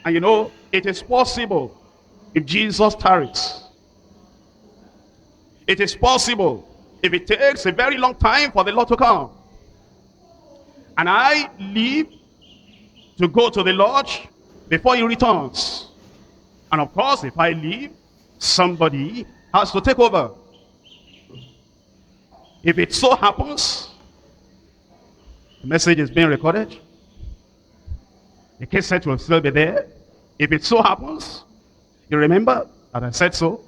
And you know, it is possible if Jesus tarries. It is possible if it takes a very long time for the Lord to come. And I live to go to the Lord before he returns. And of course, if I leave, somebody has to take over. If it so happens, the message is being recorded. The cassette will still be there. If it so happens, you remember that I said so.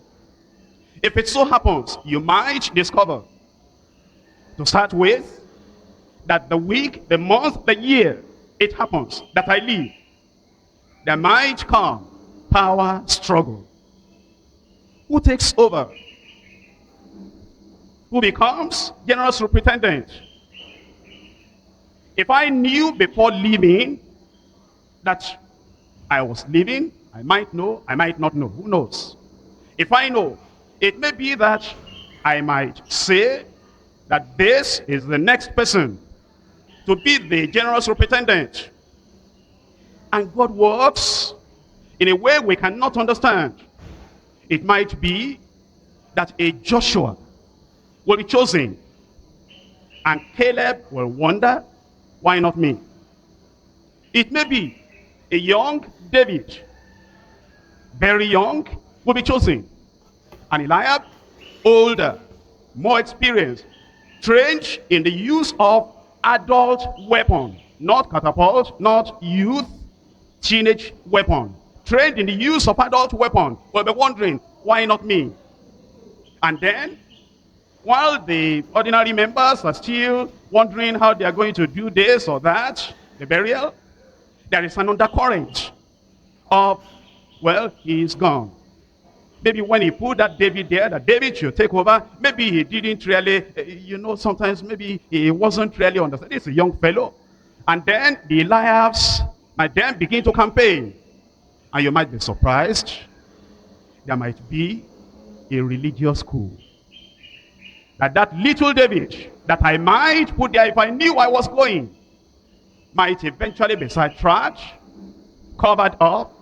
If it so happens, you might discover, to start with, that the week, the month, the year, it happens that I live, there might come power struggle. Who takes over? Who becomes general superintendent? If I knew before leaving that I was leaving, I might know, I might not know. Who knows? If I know, it may be that I might say that this is the next person to be the general superintendent. And God works in a way we cannot understand. It might be that a Joshua will be chosen, and Caleb will wonder, why not me? It may be a young David, very young, will be chosen, and Eliab, older, more experienced, trained in the use of adult weapon, not catapult, not youth, teenage weapon. Trained in the use of adult weapon, will be wondering, why not me? And then, while the ordinary members are still wondering how they are going to do this or that, the burial, there is an undercurrent of, well, he is gone. Maybe when he put that David there, that David should take over, maybe he didn't really, you know, sometimes maybe he wasn't really understand. This is a young fellow. And then the Eliabs might then begin to campaign. And you might be surprised, there might be a religious school. That little David, that I might put there if I knew I was going, might eventually be sidetracked, covered up,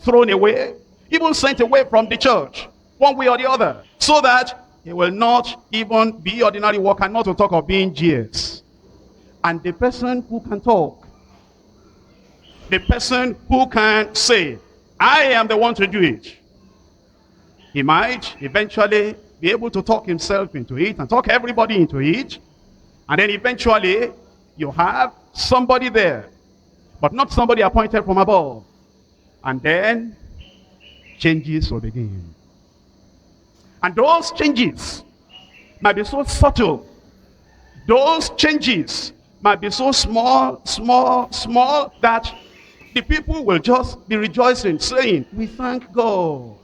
thrown away, even sent away from the church, one way or the other, so that he will not even be ordinary worker, not to talk of being GS. And the person who can talk, the person who can say, I am the one to do it, he might eventually be able to talk himself into it and talk everybody into it. And then eventually you have somebody there, but not somebody appointed from above. And then changes will begin. And those changes might be so subtle. Those changes might be so small that the people will just be rejoicing, saying, we thank God.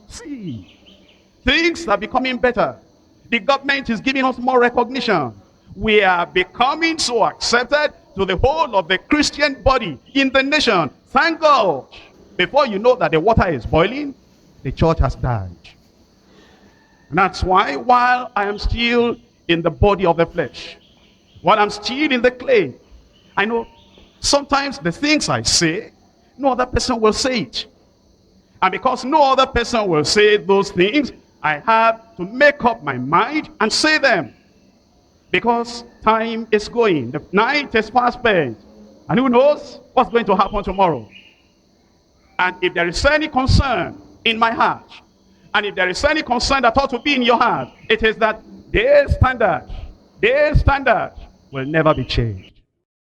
See, things are becoming better. The government is giving us more recognition. We are becoming so accepted to the whole of the Christian body in the nation. Thank God. Before you know that the water is boiling, the church has died. And that's why, while I am still in the body of the flesh, while I'm still in the clay, I know sometimes the things I say, no other person will say it. And because no other person will say those things, I have to make up my mind and say them. Because time is going. The night is fast spent. And who knows what's going to happen tomorrow. And if there is any concern in my heart, and if there is any concern that ought to be in your heart, it is that their standard will never be changed.